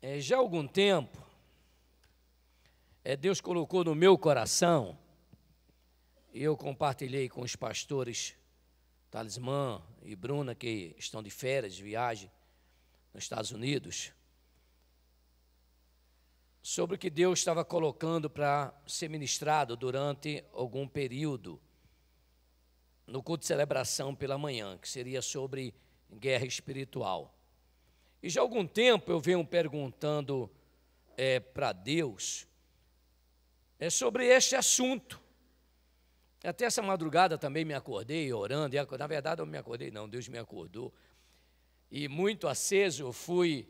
Já há algum tempo, Deus colocou no meu coração, e eu compartilhei com os pastores Talismã e Bruna, que estão de férias, de viagem nos Estados Unidos, sobre o que Deus estava colocando para ser ministrado durante algum período no culto de celebração pela manhã, que seria sobre guerra espiritual. E já há algum tempo eu venho perguntando para Deus sobre este assunto. Até essa madrugada também me acordei orando, e na verdade eu não me acordei não, Deus me acordou. E muito aceso eu fui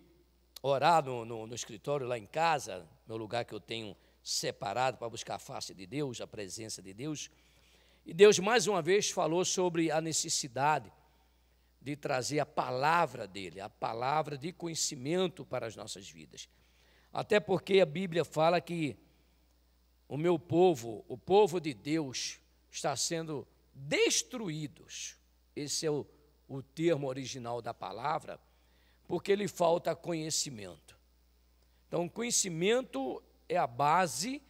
orar no escritório lá em casa, meu lugar que eu tenho separado para buscar a face de Deus, a presença de Deus. E Deus mais uma vez falou sobre a necessidade de trazer a palavra dEle, a palavra de conhecimento para as nossas vidas. Até porque a Bíblia fala que o meu povo, o povo de Deus, está sendo destruídos. Esse é o termo original da palavra, porque lhe falta conhecimento. Então, conhecimento é a base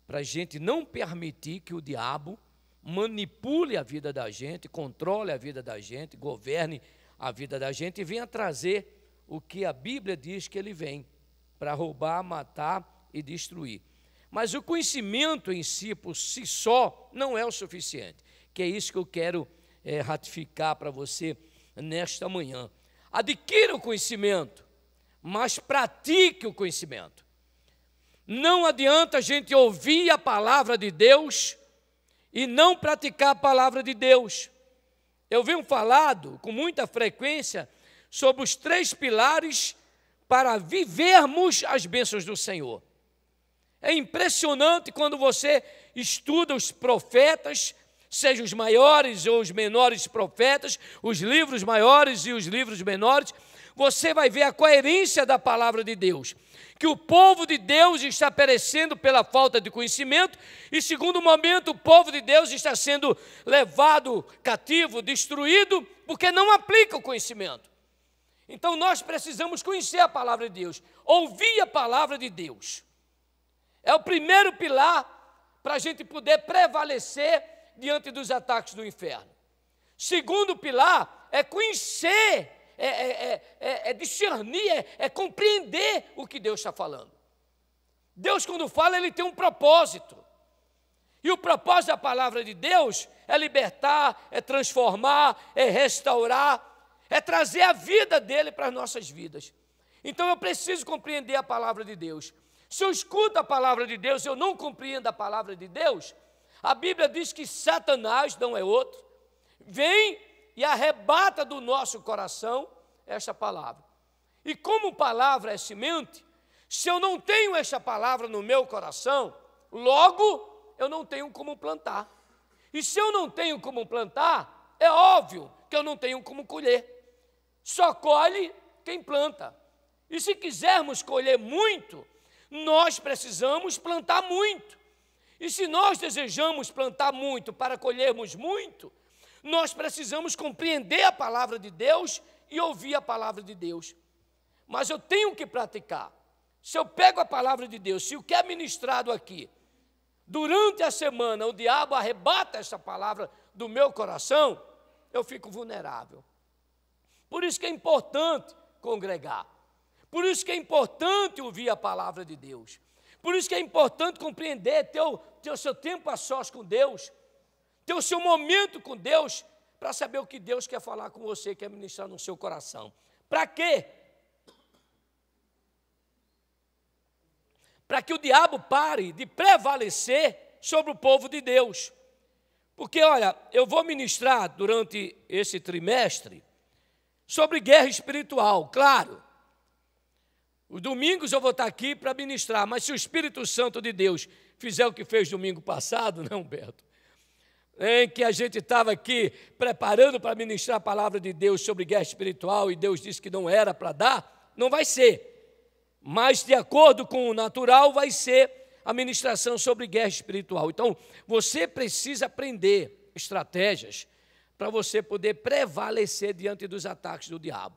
para a gente não permitir que o diabo manipule a vida da gente, controle a vida da gente, governe a vida da gente e venha trazer o que a Bíblia diz que ele vem, para roubar, matar e destruir. Mas o conhecimento em si, por si só, não é o suficiente, que é isso que eu quero ratificar para você nesta manhã. Adquira o conhecimento, mas pratique o conhecimento. Não adianta a gente ouvir a palavra de Deus e não praticar a palavra de Deus. Eu venho falado com muita frequência sobre os 3 pilares para vivermos as bênçãos do Senhor. É impressionante quando você estuda os profetas, seja os maiores ou os menores profetas, os livros maiores e os livros menores, você vai ver a coerência da palavra de Deus, que o povo de Deus está perecendo pela falta de conhecimento, e segundo momento o povo de Deus está sendo levado cativo, destruído, porque não aplica o conhecimento. Então nós precisamos conhecer a palavra de Deus, ouvir a palavra de Deus. É o primeiro pilar para a gente poder prevalecer diante dos ataques do inferno. Segundo pilar é conhecer, discernir, compreender o que Deus está falando. Deus, quando fala, Ele tem um propósito. E o propósito da palavra de Deus é libertar, é transformar, é restaurar, é trazer a vida dEle para as nossas vidas. Então eu preciso compreender a palavra de Deus. Se eu escuto a palavra de Deus, eu não compreendo a palavra de Deus, a Bíblia diz que Satanás, não é outro, vem e arrebata do nosso coração esta palavra. E como palavra é semente, se eu não tenho esta palavra no meu coração, logo eu não tenho como plantar. E se eu não tenho como plantar, é óbvio que eu não tenho como colher. Só colhe quem planta. E se quisermos colher muito, nós precisamos plantar muito. E se nós desejamos plantar muito para colhermos muito, nós precisamos compreender a palavra de Deus e ouvir a palavra de Deus. Mas eu tenho que praticar. Se eu pego a palavra de Deus, se o que é ministrado aqui, durante a semana o diabo arrebata essa palavra do meu coração, eu fico vulnerável. Por isso que é importante congregar. Por isso que é importante ouvir a palavra de Deus. Por isso que é importante compreender, ter o seu tempo a sós com Deus, ter o seu momento com Deus, para saber o que Deus quer falar com você, quer ministrar no seu coração. Para quê? Para que o diabo pare de prevalecer sobre o povo de Deus. Porque, olha, eu vou ministrar durante esse trimestre sobre guerra espiritual, claro. Os domingos eu vou estar aqui para ministrar, mas se o Espírito Santo de Deus fizer o que fez domingo passado, né, Humberto? Em que a gente estava aqui preparando para ministrar a palavra de Deus sobre guerra espiritual e Deus disse que não era para dar, não vai ser. Mas de acordo com o natural vai ser a ministração sobre guerra espiritual. Então, você precisa aprender estratégias para você poder prevalecer diante dos ataques do diabo.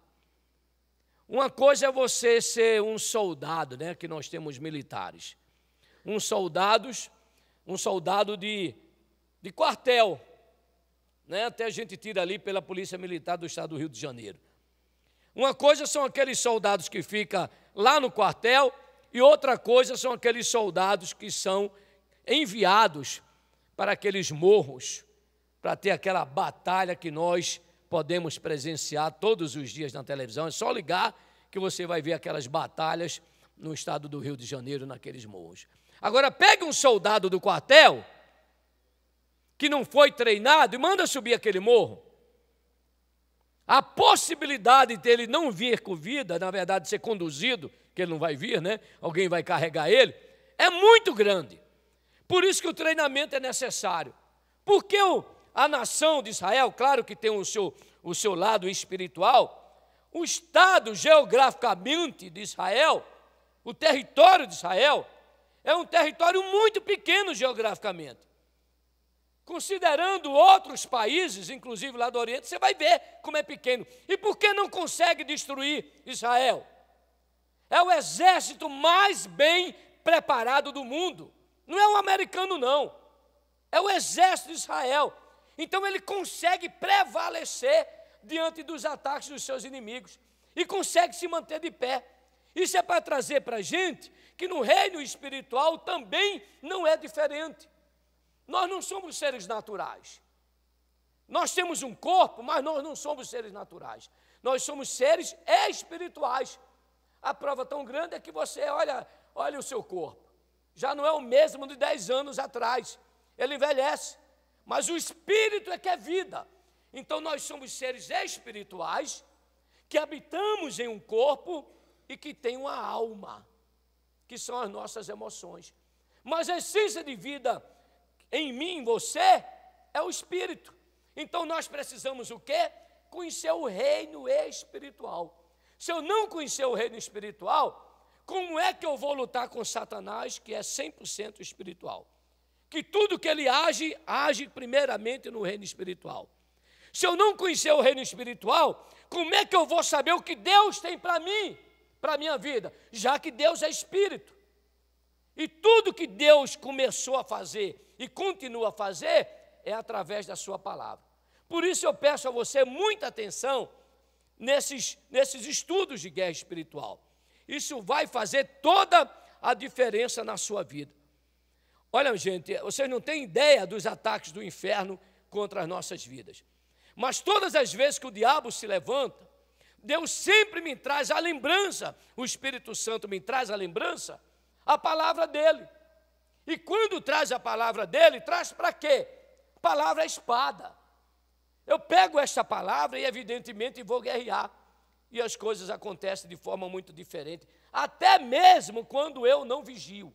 Uma coisa é você ser um soldado, né, que nós temos militares. Um soldado de quartel, né, até a gente tira ali pela Polícia Militar do Estado do Rio de Janeiro. Uma coisa são aqueles soldados que ficam lá no quartel e outra coisa são aqueles soldados que são enviados para aqueles morros, para ter aquela batalha que nós podemos presenciar todos os dias na televisão. É só ligar que você vai ver aquelas batalhas no estado do Rio de Janeiro, naqueles morros. Agora, pega um soldado do quartel que não foi treinado e manda subir aquele morro. A possibilidade dele não vir com vida, na verdade, ser conduzido, que ele não vai vir, né? Alguém vai carregar ele, é muito grande. Por isso que o treinamento é necessário. Porque a nação de Israel, claro que tem o seu lado espiritual, o estado geograficamente de Israel, o território de Israel, é um território muito pequeno geograficamente. Considerando outros países, inclusive lá do Oriente, você vai ver como é pequeno. E por que não consegue destruir Israel? É o exército mais bem preparado do mundo. Não é o americano, não. É o exército de Israel. Então ele consegue prevalecer diante dos ataques dos seus inimigos. E consegue se manter de pé. Isso é para trazer para a gente que no reino espiritual também não é diferente. Nós não somos seres naturais. Nós temos um corpo, mas nós não somos seres naturais. Nós somos seres espirituais. A prova tão grande é que você olha o seu corpo. Já não é o mesmo de 10 anos atrás. Ele envelhece. Mas o espírito é que é vida. Então nós somos seres espirituais que habitamos em um corpo e que tem uma alma, que são as nossas emoções. Mas a essência de vida em mim, em você, é o espírito. Então nós precisamos o quê? Conhecer o reino espiritual. Se eu não conhecer o reino espiritual, como é que eu vou lutar com Satanás, que é 100% espiritual? Que tudo que ele age primeiramente no reino espiritual. Se eu não conhecer o reino espiritual, como é que eu vou saber o que Deus tem para mim, para a minha vida? Já que Deus é espírito. E tudo que Deus começou a fazer e continua a fazer é através da sua palavra. Por isso eu peço a você muita atenção nesses estudos de guerra espiritual. Isso vai fazer toda a diferença na sua vida. Olha, gente, vocês não têm ideia dos ataques do inferno contra as nossas vidas. Mas todas as vezes que o diabo se levanta, Deus sempre me traz a lembrança, o Espírito Santo me traz a lembrança, a palavra dele. E quando traz a palavra dele, traz para quê? Palavra é espada. Eu pego esta palavra e evidentemente vou guerrear. E as coisas acontecem de forma muito diferente. Até mesmo quando eu não vigio.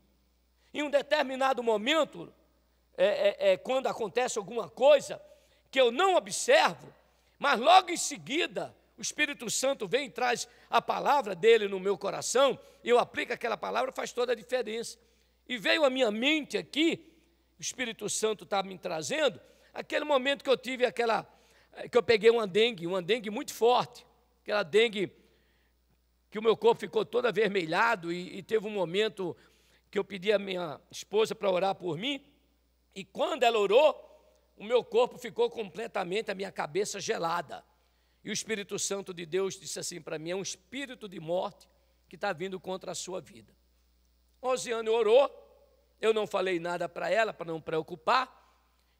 Em um determinado momento, quando acontece alguma coisa que eu não observo, mas logo em seguida o Espírito Santo vem e traz a palavra dele no meu coração, eu aplico aquela palavra, faz toda a diferença. E veio à minha mente aqui, o Espírito Santo está me trazendo, aquele momento que eu tive que eu peguei uma dengue muito forte, aquela dengue que o meu corpo ficou todo avermelhado e teve um momento que eu pedi à minha esposa para orar por mim, e quando ela orou, o meu corpo ficou completamente, a minha cabeça gelada. E o Espírito Santo de Deus disse assim para mim, é um espírito de morte que está vindo contra a sua vida. Rosiane orou, eu não falei nada para ela, para não preocupar,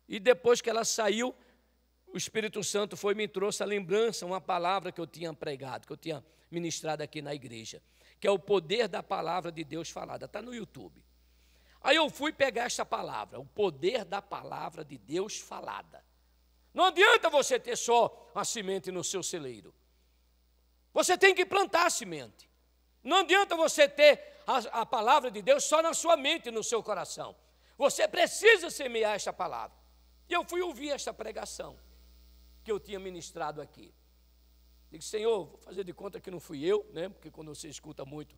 e depois que ela saiu, o Espírito Santo foi e me trouxe a lembrança, uma palavra que eu tinha pregado, que eu tinha ministrado aqui na igreja, que é o poder da palavra de Deus falada, está no YouTube. Aí eu fui pegar esta palavra, o poder da palavra de Deus falada. Não adianta você ter só a semente no seu celeiro. Você tem que plantar a semente. Não adianta você ter a palavra de Deus só na sua mente e no seu coração. Você precisa semear esta palavra. E eu fui ouvir esta pregação que eu tinha ministrado aqui. Digo, Senhor, vou fazer de conta que não fui eu, né? Porque quando você escuta muito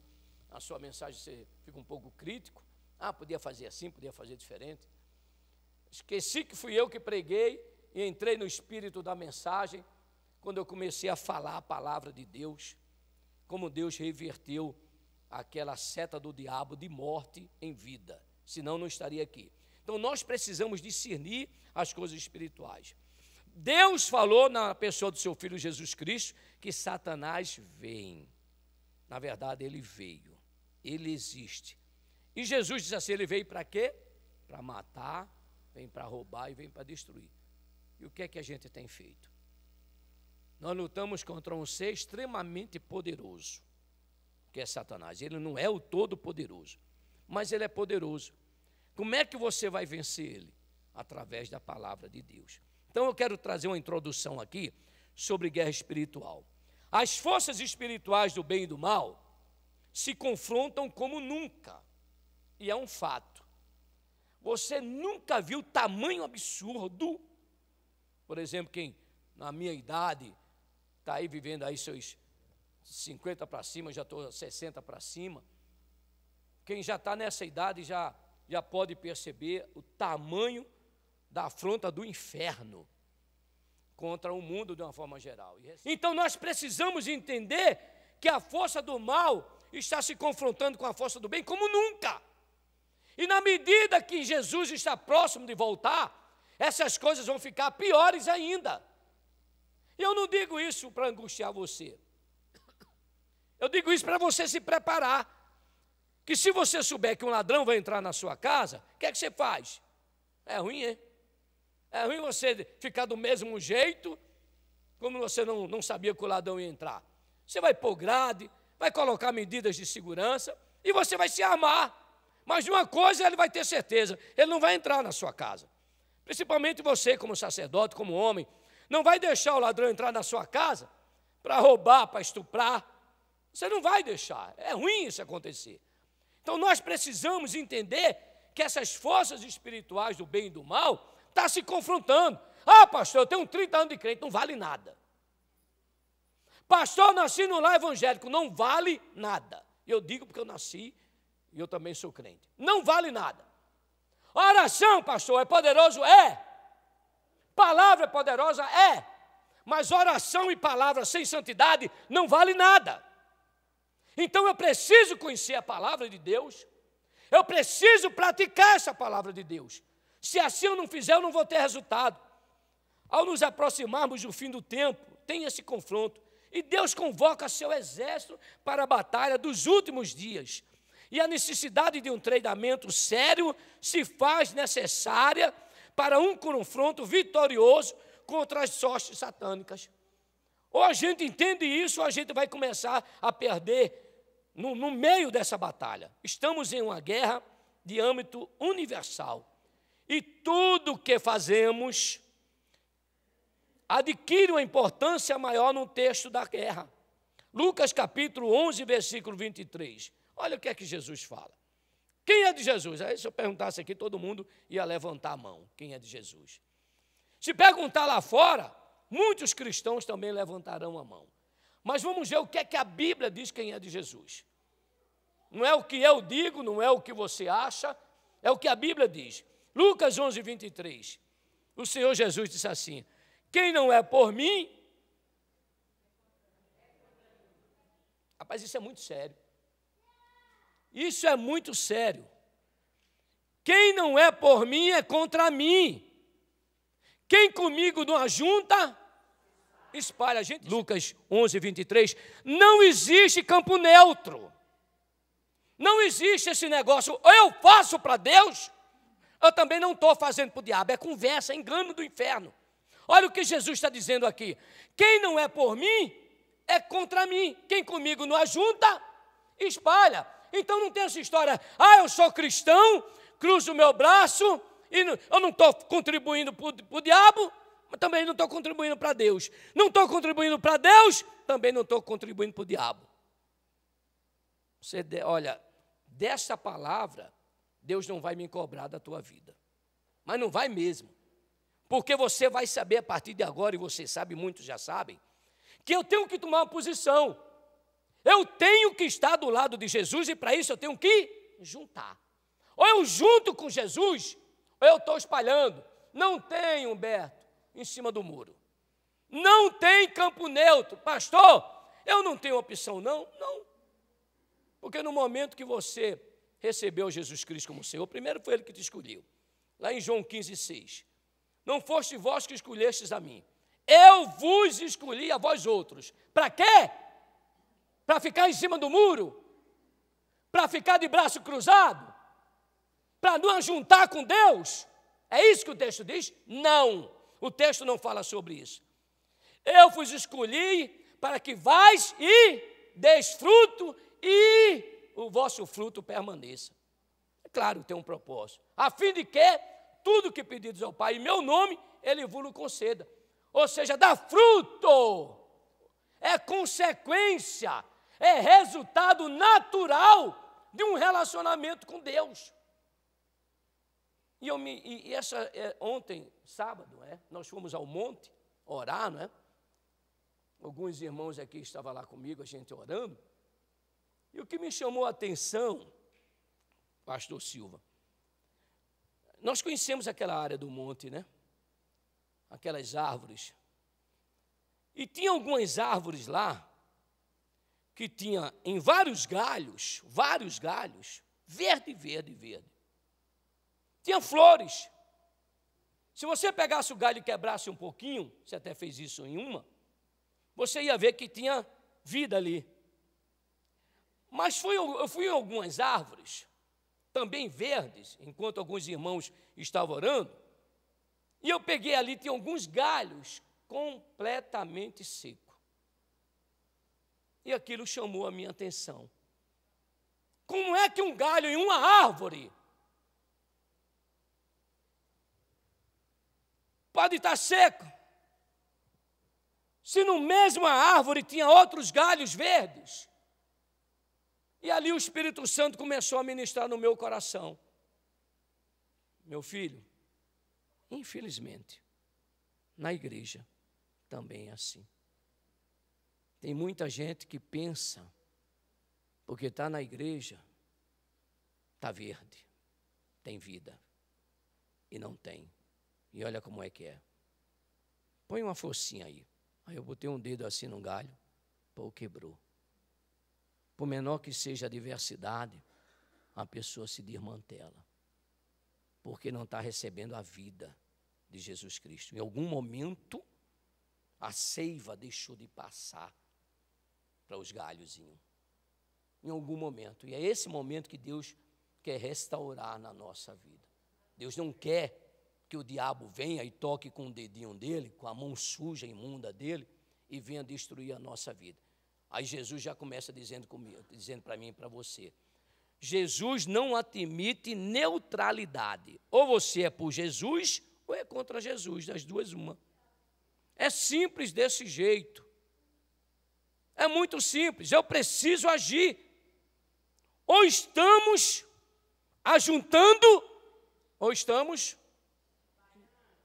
a sua mensagem, você fica um pouco crítico. Podia fazer assim, podia fazer diferente. Esqueci que fui eu que preguei e entrei no espírito da mensagem quando eu comecei a falar a palavra de Deus. como Deus reverteu aquela seta do diabo de morte em vida, senão não estaria aqui. Então nós precisamos discernir as coisas espirituais. Deus falou na pessoa do seu Filho Jesus Cristo que Satanás vem. Na verdade, ele veio, ele existe. E Jesus disse assim, ele veio para quê? Para matar, vem para roubar e vem para destruir. E o que é que a gente tem feito? Nós lutamos contra um ser extremamente poderoso, que é Satanás. Ele não é o todo-poderoso, mas ele é poderoso. Como é que você vai vencer ele? Através da palavra de Deus. Então eu quero trazer uma introdução aqui sobre guerra espiritual. As forças espirituais do bem e do mal se confrontam como nunca. E é um fato. Você nunca viu tamanho absurdo. Por exemplo, quem na minha idade está aí vivendo aí seus 50 para cima, já estou 60 para cima. Quem já está nessa idade já pode perceber o tamanho da afronta do inferno contra o mundo de uma forma geral. Então nós precisamos entender que a força do mal está se confrontando com a força do bem como nunca. E na medida que Jesus está próximo de voltar, essas coisas vão ficar piores ainda. E eu não digo isso para angustiar você. Eu digo isso para você se preparar. Que se você souber que um ladrão vai entrar na sua casa, o que é que você faz? É ruim, hein? É ruim você ficar do mesmo jeito, como você não sabia que o ladrão ia entrar. Você vai pôr grade, vai colocar medidas de segurança e você vai se armar. Mas de uma coisa ele vai ter certeza, ele não vai entrar na sua casa. Principalmente você, como sacerdote, como homem, não vai deixar o ladrão entrar na sua casa para roubar, para estuprar. Você não vai deixar, é ruim isso acontecer. Então nós precisamos entender que essas forças espirituais do bem e do mal estão se confrontando. Ah, pastor, eu tenho 30 anos de crente, não vale nada. Pastor, eu nasci no lar evangélico, não vale nada. Eu digo porque eu nasci e eu também sou crente. Não vale nada. Oração, pastor, é poderoso? É. Palavra é poderosa? É. Mas oração e palavra sem santidade não vale nada. Então eu preciso conhecer a palavra de Deus, eu preciso praticar essa palavra de Deus. Se assim eu não fizer, eu não vou ter resultado. Ao nos aproximarmos do fim do tempo, tem esse confronto. E Deus convoca seu exército para a batalha dos últimos dias. E a necessidade de um treinamento sério se faz necessária para um confronto vitorioso contra as hostes satânicas. Ou a gente entende isso, ou a gente vai começar a perder no meio dessa batalha. Estamos em uma guerra de âmbito universal. E tudo o que fazemos adquire uma importância maior no texto da guerra. Lucas capítulo 11, versículo 23. Olha o que é que Jesus fala. Quem é de Jesus? Aí se eu perguntasse aqui, todo mundo ia levantar a mão. Quem é de Jesus? Se perguntar lá fora, muitos cristãos também levantarão a mão. Mas vamos ver o que é que a Bíblia diz quem é de Jesus. Não é o que eu digo, não é o que você acha, é o que a Bíblia diz. Lucas 11, 23. O Senhor Jesus disse assim: quem não é por mim... Rapaz, isso é muito sério. Isso é muito sério. Quem não é por mim é contra mim. Quem comigo não ajunta, espalha. Gente, Lucas 11, 23. Não existe campo neutro. Não existe esse negócio, ou eu faço para Deus, eu também não estou fazendo para o diabo. É conversa, é engano do inferno. Olha o que Jesus está dizendo aqui. Quem não é por mim, é contra mim. Quem comigo não ajunta, espalha. Então não tem essa história, eu sou cristão, cruzo o meu braço, e eu não estou contribuindo para o diabo, mas também não estou contribuindo para Deus. Não estou contribuindo para Deus, também não estou contribuindo para o diabo. Olha, dessa palavra, Deus não vai me cobrar da tua vida. Mas não vai mesmo. Porque você vai saber a partir de agora, e você sabe, muitos já sabem, que eu tenho que tomar uma posição. Eu tenho que estar do lado de Jesus e para isso eu tenho que juntar. Ou eu junto com Jesus, ou eu estou espalhando. Não tem, Humberto, em cima do muro. Não tem campo neutro. Pastor, eu não tenho opção não? Não. Porque no momento que você recebeu Jesus Cristo como Senhor, primeiro foi Ele que te escolheu. Lá em João 15,6. Não foste vós que escolhestes a mim, eu vos escolhi a vós outros. Para quê? Para ficar em cima do muro? Para ficar de braço cruzado? Para não ajuntar com Deus? É isso que o texto diz? Não, o texto não fala sobre isso. Eu vos escolhi para que vais e deis fruto e o vosso fruto permaneça. É claro, tem um propósito. A fim de que tudo que pedidos ao Pai em meu nome, Ele vos conceda. Ou seja, dá fruto. É consequência, é resultado natural de um relacionamento com Deus. Ontem, sábado, nós fomos ao monte orar, não é? Alguns irmãos aqui estavam lá comigo, a gente orando. E o que me chamou a atenção, pastor Silva, nós conhecemos aquela área do monte, né? Aquelas árvores. E tinha algumas árvores lá, que tinha em vários galhos, verde, verde, verde. Tinha flores. Se você pegasse o galho e quebrasse um pouquinho, você até fez isso em uma, você ia ver que tinha vida ali. Mas eu fui em algumas árvores, também verdes, enquanto alguns irmãos estavam orando, e eu peguei ali, tinha alguns galhos completamente secos. E aquilo chamou a minha atenção. Como é que um galho em uma árvore pode estar seco, se no mesma árvore tinha outros galhos verdes? E ali o Espírito Santo começou a ministrar no meu coração. Meu filho, infelizmente, na igreja também é assim. Tem muita gente que pensa, porque está na igreja, está verde, tem vida, e não tem. E olha como é que é. Põe uma forcinha aí. Aí eu botei um dedo assim no galho, pô, quebrou. Por menor que seja a diversidade, a pessoa se desmantela. Porque não está recebendo a vida de Jesus Cristo. Em algum momento, a seiva deixou de passar para os galhozinhos. Em algum momento. E é esse momento que Deus quer restaurar na nossa vida. Deus não quer que o diabo venha e toque com o dedinho dele, com a mão suja, imunda dele, e venha destruir a nossa vida. Aí Jesus já começa dizendo para mim e para você. Jesus não admite neutralidade. Ou você é por Jesus, ou é contra Jesus, das duas uma. É simples desse jeito. É muito simples, eu preciso agir. Ou estamos ajuntando, ou estamos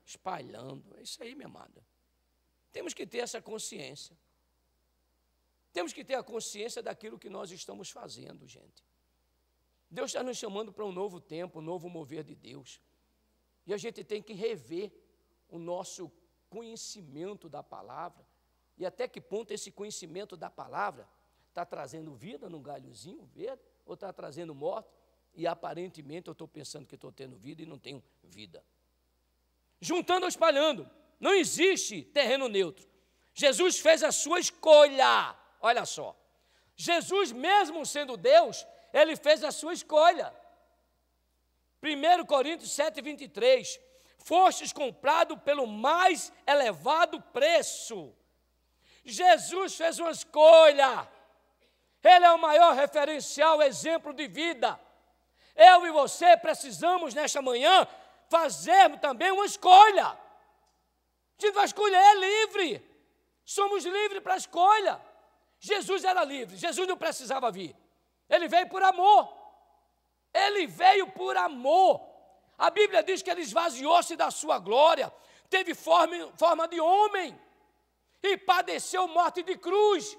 espalhando. É isso aí, minha amada. Temos que ter essa consciência. Temos que ter a consciência daquilo que nós estamos fazendo, gente. Deus está nos chamando para um novo tempo, um novo mover de Deus. E a gente tem que rever o nosso conhecimento da palavra. E até que ponto esse conhecimento da palavra está trazendo vida num galhozinho verde, ou está trazendo morte, e aparentemente eu estou pensando que estou tendo vida e não tenho vida. Juntando ou espalhando, não existe terreno neutro. Jesus fez a sua escolha. Olha só, Jesus, mesmo sendo Deus, Ele fez a sua escolha. 1 Coríntios 7,23, fostes comprado pelo mais elevado preço. Jesus fez uma escolha. Ele é o maior referencial, exemplo de vida. Eu e você precisamos, nesta manhã, fazer também uma escolha. A gente vai escolher, é livre. Somos livres para a escolha. Jesus era livre, Jesus não precisava vir. Ele veio por amor. Ele veio por amor. A Bíblia diz que ele esvaziou-se da sua glória, teve forma de homem e padeceu morte de cruz.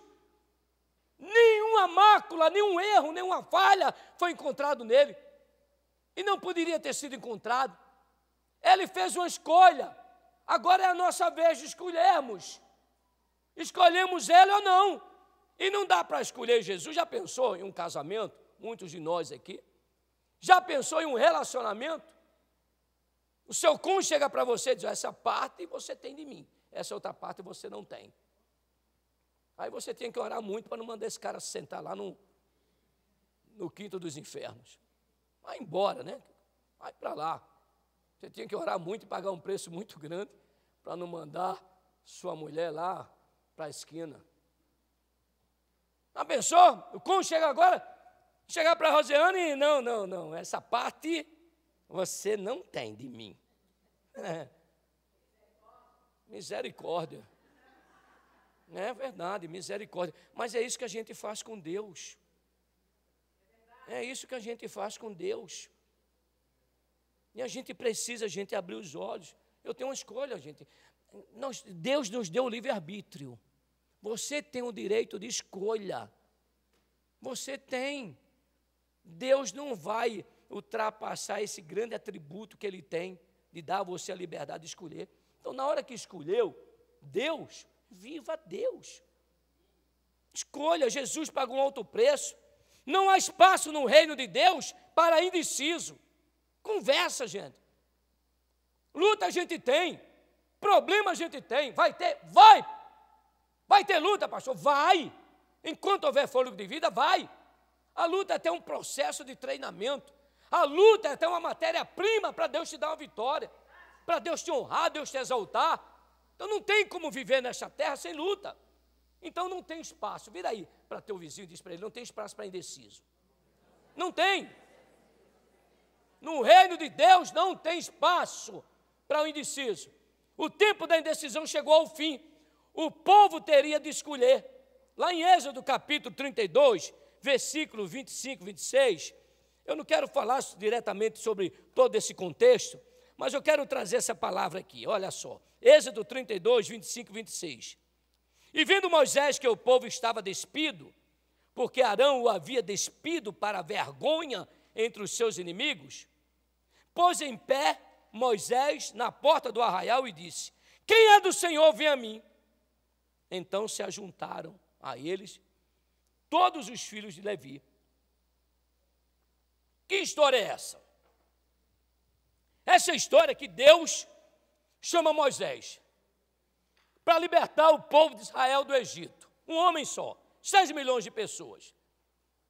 Nenhuma mácula, nenhum erro, nenhuma falha foi encontrado nele. E não poderia ter sido encontrado. Ele fez uma escolha. Agora é a nossa vez de escolhermos. Escolhemos ele ou não. E não dá para escolher Jesus. Já pensou em um casamento? Muitos de nós aqui. Já pensou em um relacionamento? O seu cônjuge chega para você e diz, essa parte você tem de mim, essa outra parte você não tem. Aí você tem que orar muito para não mandar esse cara se sentar lá no quinto dos infernos. Vai embora, né? Vai para lá. Você tem que orar muito e pagar um preço muito grande para não mandar sua mulher lá para a esquina. Já pensou? O cônjuge chega agora, chegar para a Rosiane e não, essa parte você não tem de mim. Misericórdia. É verdade, misericórdia. Mas é isso que a gente faz com Deus. É isso que a gente faz com Deus. E a gente precisa, abrir os olhos. Eu tenho uma escolha, gente. Deus nos deu o livre-arbítrio. Você tem o direito de escolha. Você tem. Deus não vai ultrapassar esse grande atributo que Ele tem, de dar a você a liberdade de escolher. Então, na hora que escolheu Deus, viva Deus. Escolha, Jesus pagou um alto preço. Não há espaço no reino de Deus para indeciso. Conversa, gente. Luta a gente tem. Problema a gente tem. Vai ter? Vai. Vai ter luta, pastor? Vai. Enquanto houver fôlego de vida, vai. A luta é até um processo de treinamento. A luta é até uma matéria-prima para Deus te dar uma vitória. Para Deus te honrar, Deus te exaltar. Então não tem como viver nessa terra sem luta. Então não tem espaço. Vira aí para teu vizinho e diz para ele, não tem espaço para indeciso. Não tem. No reino de Deus não tem espaço para o indeciso. O tempo da indecisão chegou ao fim. O povo teria de escolher. Lá em Êxodo capítulo 32, versículo 25, 26, eu não quero falar diretamente sobre todo esse contexto, mas eu quero trazer essa palavra aqui, olha só. Êxodo 32, 25, 26. E vendo Moisés que o povo estava despido, porque Arão o havia despido para vergonha entre os seus inimigos, pôs em pé Moisés na porta do arraial e disse, quem é do Senhor, vem a mim. Então se ajuntaram a eles todos os filhos de Levi. Que história é essa? Essa história que Deus chama Moisés para libertar o povo de Israel do Egito. Um homem só, 6 milhões de pessoas.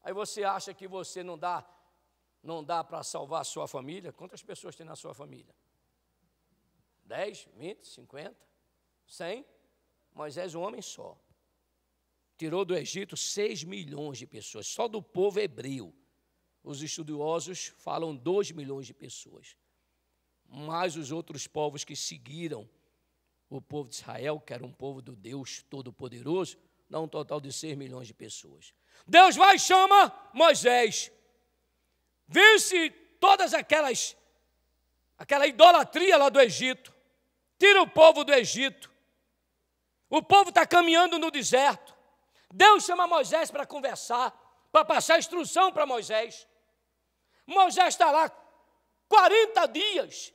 Aí você acha que você não dá para salvar a sua família? Quantas pessoas tem na sua família? 10, 20, 50, 100? Moisés, um homem só. Tirou do Egito 6 milhões de pessoas, só do povo hebreu. Os estudiosos falam 2 milhões de pessoas. Mais os outros povos que seguiram o povo de Israel, que era um povo do Deus Todo-Poderoso, dá um total de 6 milhões de pessoas. Deus vai e chama Moisés. Vence todas aquela idolatria lá do Egito. Tira o povo do Egito. O povo está caminhando no deserto. Deus chama Moisés para conversar, para passar instrução para Moisés. Moisés está lá 40 dias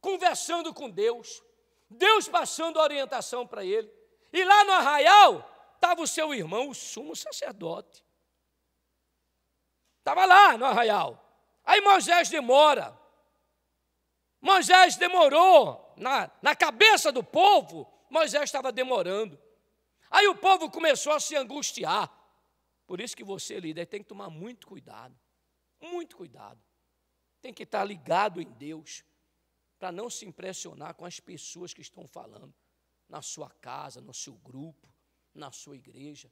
conversando com Deus. Deus passando a orientação para ele. E lá no arraial estava o seu irmão, o sumo sacerdote. Estava lá no arraial. Aí Moisés demora. Moisés demorou. Na cabeça do povo, Moisés estava demorando. Aí o povo começou a se angustiar. Por isso que você, líder, tem que tomar muito cuidado. Muito cuidado. Tem que estar ligado em Deus, para não se impressionar com as pessoas que estão falando na sua casa, no seu grupo, na sua igreja.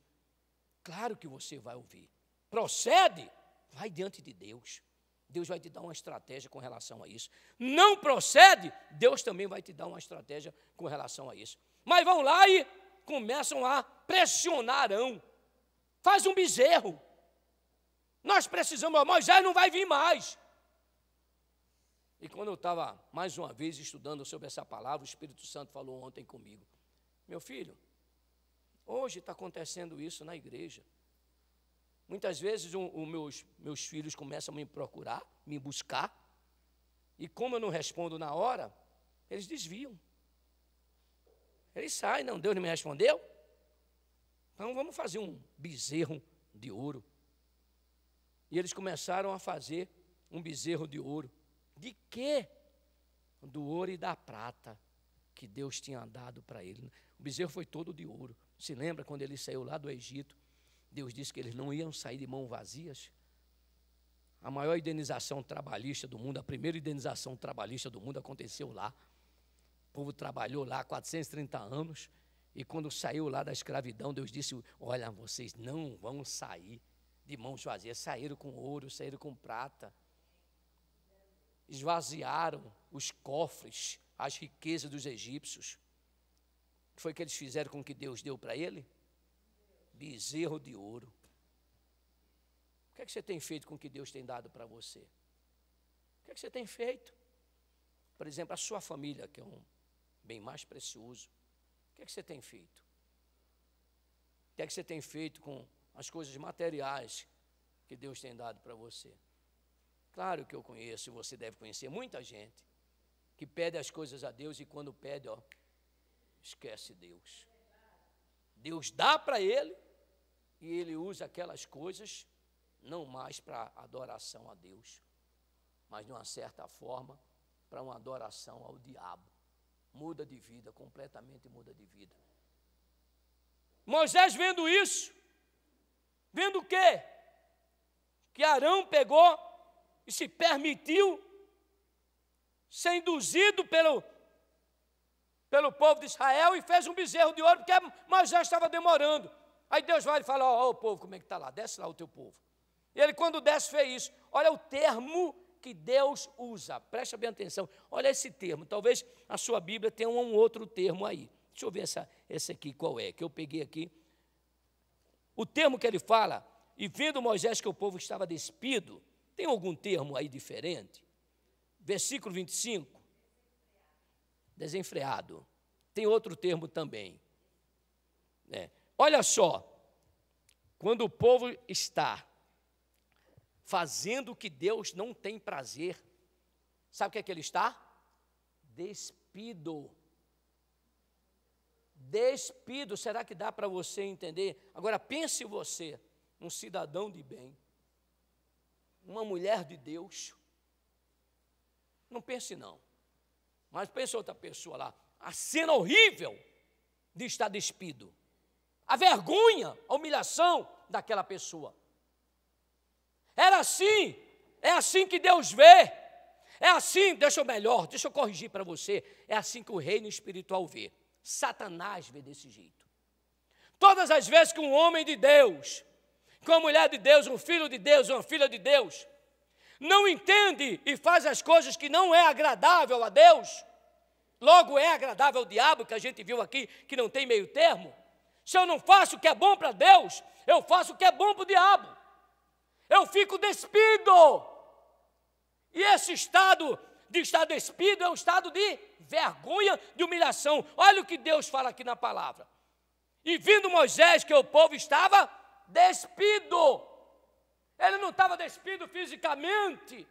Claro que você vai ouvir. Procede, vai diante de Deus. Deus vai te dar uma estratégia com relação a isso. Não procede, Deus também vai te dar uma estratégia com relação a isso. Mas vão lá e começam a pressionar Arão. Faz um bezerro. Nós precisamos, Moisés não vai vir mais. E quando eu estava, mais uma vez, estudando sobre essa palavra, o Espírito Santo falou ontem comigo. Meu filho, hoje está acontecendo isso na igreja. Muitas vezes meus filhos começam a me procurar, me buscar, e como eu não respondo na hora, eles desviam. Eles saem, não, Deus não me respondeu? Então vamos fazer um bezerro de ouro. E eles começaram a fazer um bezerro de ouro. De quê? Do ouro e da prata que Deus tinha dado para ele. O bezerro foi todo de ouro. Se lembra quando ele saiu lá do Egito? Deus disse que eles não iam sair de mãos vazias. A maior indenização trabalhista do mundo, a primeira indenização trabalhista do mundo aconteceu lá. O povo trabalhou lá 430 anos. E quando saiu lá da escravidão, Deus disse, olha, vocês não vão sair de mãos vazias. Saíram com ouro, saíram com prata. Esvaziaram os cofres, as riquezas dos egípcios. O que foi que eles fizeram com o que Deus deu para ele? Bezerro de ouro. O que é que você tem feito com o que Deus tem dado para você? O que é que você tem feito? Por exemplo, a sua família, que é um bem mais precioso. O que é que você tem feito? O que é que você tem feito com as coisas materiais que Deus tem dado para você? Claro que eu conheço, e você deve conhecer muita gente que pede as coisas a Deus e quando pede, esquece Deus. Deus dá para ele e ele usa aquelas coisas não mais para adoração a Deus, mas de uma certa forma para uma adoração ao diabo. Muda de vida, completamente muda de vida. Moisés vendo isso, vendo o quê? Que Arão pegou e se permitiu ser induzido pelo povo de Israel e fez um bezerro de ouro, porque Moisés estava demorando. Aí Deus vai e fala, ó o povo, como é que está lá? Desce lá o teu povo. E ele quando desce fez isso. Olha o termo que Deus usa, presta bem atenção, olha esse termo, talvez a sua Bíblia tenha um outro termo aí, deixa eu ver esse aqui qual é, que eu peguei aqui, o termo que ele fala, e vendo Moisés que o povo estava despido, tem algum termo aí diferente? Versículo 25, desenfreado, tem outro termo também, olha só, quando o povo está fazendo o que Deus não tem prazer, sabe o que é que ele está? Despido. Despido, será que dá para você entender? Agora pense você, um cidadão de bem, uma mulher de Deus, não pense não, mas pense outra pessoa lá, a cena horrível de estar despido, a vergonha, a humilhação daquela pessoa. Era assim, é assim que Deus vê, é assim, deixa eu corrigir para você, é assim que o reino espiritual vê, Satanás vê desse jeito. Todas as vezes que um homem de Deus, que uma mulher de Deus, um filho de Deus, uma filha de Deus, não entende e faz as coisas que não é agradável a Deus, logo é agradável ao diabo, que a gente viu aqui, que não tem meio termo. Se eu não faço o que é bom para Deus, eu faço o que é bom para o diabo. Eu fico despido. E esse estado de estar despido é um estado de vergonha, de humilhação. Olha o que Deus fala aqui na palavra. E vindo Moisés que o povo estava despido. Ele não estava despido fisicamente.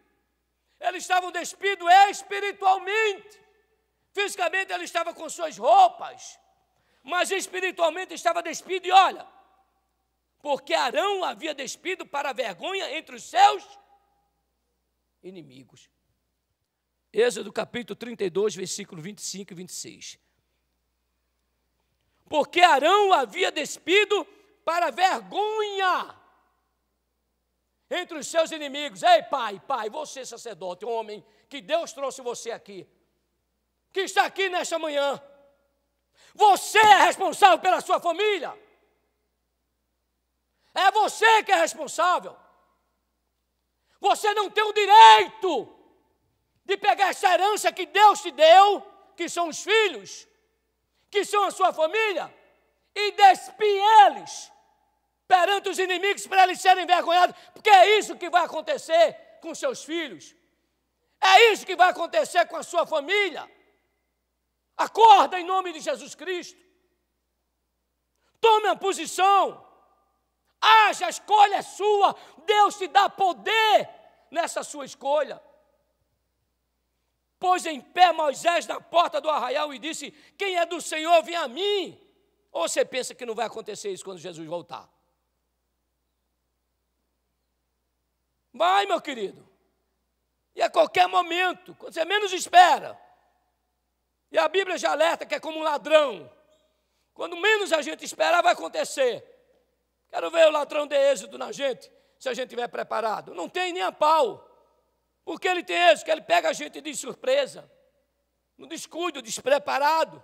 Eles estavam despidos espiritualmente. Fisicamente ele estava com suas roupas. Mas espiritualmente estava despido e olha, porque Arão havia despido para a vergonha entre os seus inimigos. Êxodo capítulo 32, versículo 25 e 26. Porque Arão havia despido para a vergonha entre os seus inimigos. Ei, pai, você sacerdote, homem, que Deus trouxe você aqui, que está aqui nesta manhã, você é responsável pela sua família. É você que é responsável. Você não tem o direito de pegar essa herança que Deus te deu, que são os filhos, que são a sua família, e despir eles perante os inimigos para eles serem envergonhados, porque é isso que vai acontecer com seus filhos. É isso que vai acontecer com a sua família. Acorda em nome de Jesus Cristo. Tome uma posição. Haja, a escolha é sua. Deus te dá poder nessa sua escolha. Pôs em pé Moisés na porta do arraial e disse: quem é do Senhor, vem a mim. Ou você pensa que não vai acontecer isso quando Jesus voltar? Vai, meu querido. E a qualquer momento, quando você menos espera. E a Bíblia já alerta que é como um ladrão. Quando menos a gente esperar, vai acontecer. Quero ver o ladrão de êxito na gente, se a gente estiver preparado. Não tem nem a pau. Porque ele tem êxito, que ele pega a gente de surpresa, no descuido, despreparado.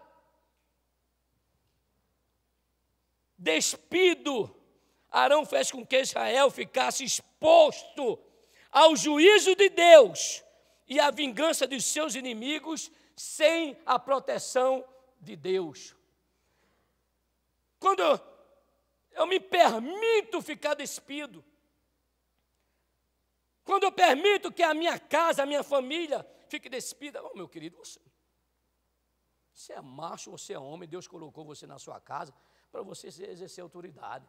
Despido, Arão fez com que Israel ficasse exposto ao juízo de Deus e à vingança de seus inimigos sem a proteção de Deus. Quando eu me permito ficar despido, quando eu permito que a minha casa, a minha família fique despida, meu querido, você é macho, você é homem, Deus colocou você na sua casa para você exercer autoridade.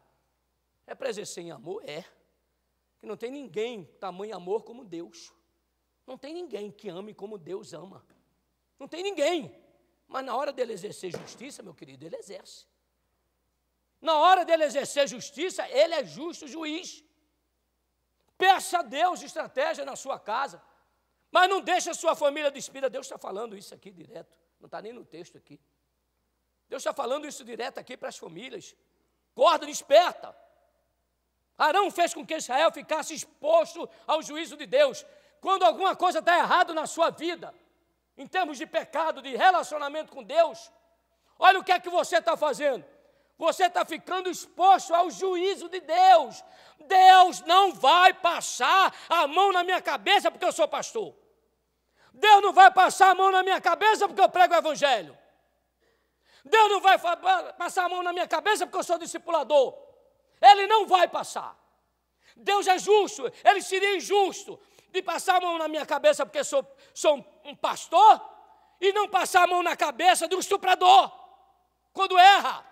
É para exercer em amor? É. Que não tem ninguém tamanho amor como Deus. Não tem ninguém que ame como Deus ama. Não tem ninguém. Mas na hora dele exercer justiça, meu querido, ele exerce. Na hora dele exercer justiça, ele é justo juiz. Peça a Deus estratégia na sua casa. Mas não deixe a sua família despida. Deus está falando isso aqui direto. Não está nem no texto aqui. Deus está falando isso direto aqui para as famílias. Acorda, desperta. Arão fez com que Israel ficasse exposto ao juízo de Deus. Quando alguma coisa está errada na sua vida, em termos de pecado, de relacionamento com Deus, olha o que é que você está fazendo. Você está ficando exposto ao juízo de Deus. Deus não vai passar a mão na minha cabeça porque eu sou pastor. Deus não vai passar a mão na minha cabeça porque eu prego o evangelho. Deus não vai passar a mão na minha cabeça porque eu sou discipulador. Ele não vai passar. Deus é justo, ele seria injusto de passar a mão na minha cabeça porque sou um pastor e não passar a mão na cabeça de um estuprador quando erra.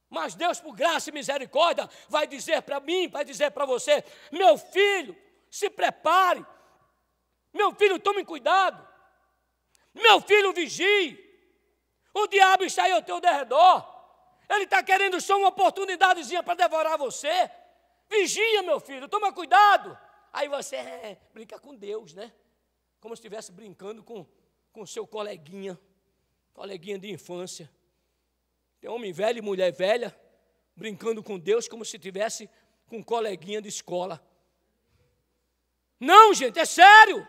Mas Deus, por graça e misericórdia, vai dizer para mim, vai dizer para você: meu filho, se prepare, meu filho, tome cuidado, meu filho, vigie. O diabo está aí ao teu derredor. Ele está querendo só uma oportunidadezinha para devorar você. Vigia, meu filho, toma cuidado. Aí você brinca com Deus, né? Como se estivesse brincando com seu coleguinha de infância. Tem homem velho e mulher velha brincando com Deus como se estivesse com um coleguinha de escola. Não, gente, é sério.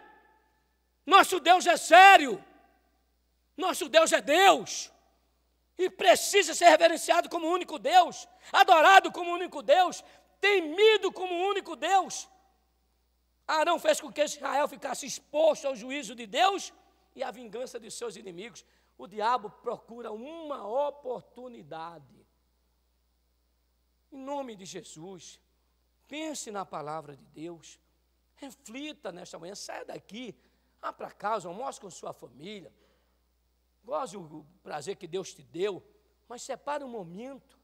Nosso Deus é sério. Nosso Deus é Deus. E precisa ser reverenciado como único Deus, adorado como único Deus, temido como único Deus. Arão fez com que Israel ficasse exposto ao juízo de Deus e à vingança de seus inimigos. O diabo procura uma oportunidade. Em nome de Jesus, pense na palavra de Deus, reflita nesta manhã, saia daqui, vá para casa, almoce com sua família, goze o prazer que Deus te deu, mas separe um momento.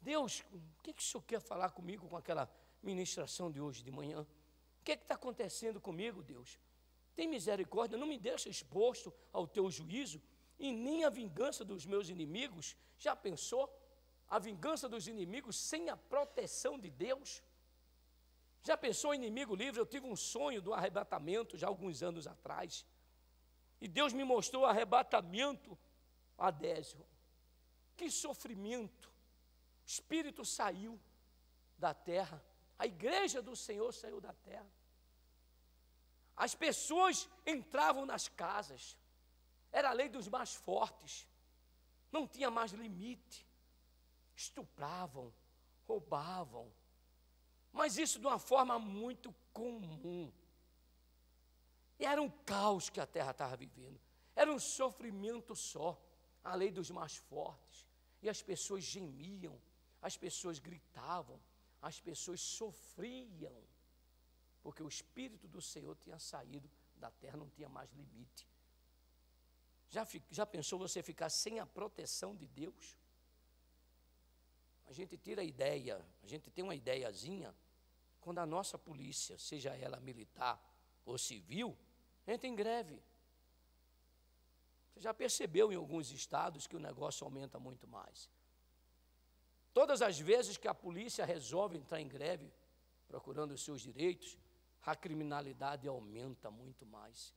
Deus, o que o Senhor quer falar comigo com aquela ministração de hoje de manhã? O que está acontecendo comigo, Deus? Tem misericórdia, não me deixa exposto ao teu juízo e nem a vingança dos meus inimigos. Já pensou? A vingança dos inimigos sem a proteção de Deus? Já pensou em inimigo livre? Eu tive um sonho do arrebatamento já alguns anos atrás. E Deus me mostrou o arrebatamento, Adésio. Que sofrimento. O Espírito saiu da terra. A igreja do Senhor saiu da terra. As pessoas entravam nas casas. Era a lei dos mais fortes. Não tinha mais limite. Estupravam, roubavam. Mas isso de uma forma muito comum. E era um caos que a terra estava vivendo. Era um sofrimento só. A lei dos mais fortes. E as pessoas gemiam. As pessoas gritavam. As pessoas sofriam. Porque o Espírito do Senhor tinha saído da terra, não tinha mais limite. Já pensou você ficar sem a proteção de Deus? A gente tira a ideia, a gente tem uma ideiazinha, quando a nossa polícia, seja ela militar ou civil, entra em greve. Você já percebeu em alguns estados que o negócio aumenta muito mais. Todas as vezes que a polícia resolve entrar em greve, procurando os seus direitos, a criminalidade aumenta muito mais.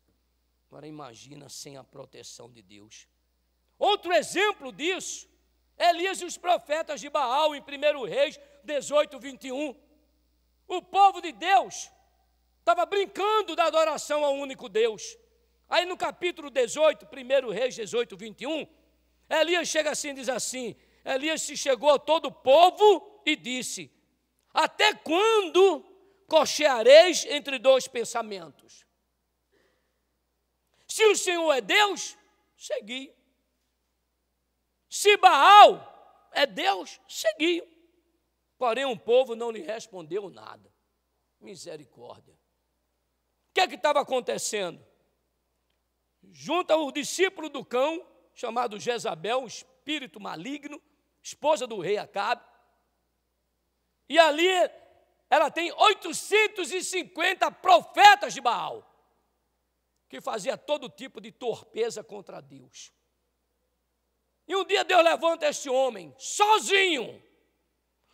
Agora imagina sem a proteção de Deus. Outro exemplo disso, Elias e os profetas de Baal, em 1 Reis 18, 21. O povo de Deus estava brincando da adoração ao único Deus. Aí no capítulo 18, 1 Reis 18, 21, Elias chega assim e diz assim, Elias se chegou a todo o povo e disse, até quando cocheareis entre dois pensamentos? Se o Senhor é Deus, segui. Se Baal é Deus, segui. Porém o povo não lhe respondeu nada. Misericórdia. O que é que estava acontecendo? Junta o discípulo do cão, chamado Jezabel, um espírito maligno, esposa do rei Acabe, e ali ela tem 850 profetas de Baal, que fazia todo tipo de torpeza contra Deus. E um dia Deus levanta este homem, sozinho,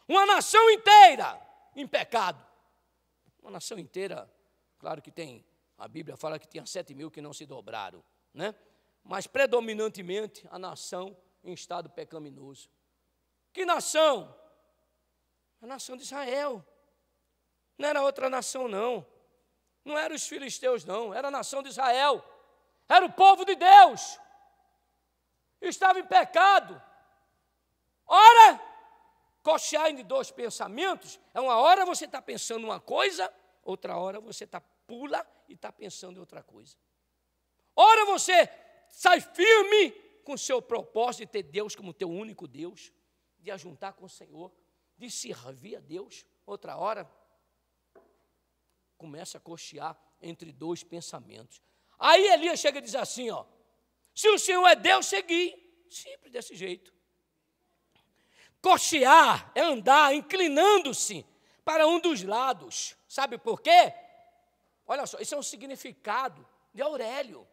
uma nação inteira em pecado. Uma nação inteira, claro que tem, a Bíblia fala que tinha 7.000 que não se dobraram, né? Mas predominantemente a nação em estado pecaminoso. Que nação? A nação de Israel. Não era outra nação, não. Não eram os filisteus, não. Era a nação de Israel. Era o povo de Deus. Estava em pecado. Ora, cochear de dois pensamentos, é uma hora você está pensando uma coisa, outra hora você pula e está pensando em outra coisa. Ora você sai firme com o seu propósito de ter Deus como teu único Deus, de ajuntar com o Senhor, de servir a Deus. Outra hora, começa a cochear entre dois pensamentos. Aí Elias chega e diz assim, ó, se o Senhor é Deus, segui. Simples desse jeito. Cochear é andar inclinando-se para um dos lados. Sabe por quê? Olha só, isso é um significado de Aurélio.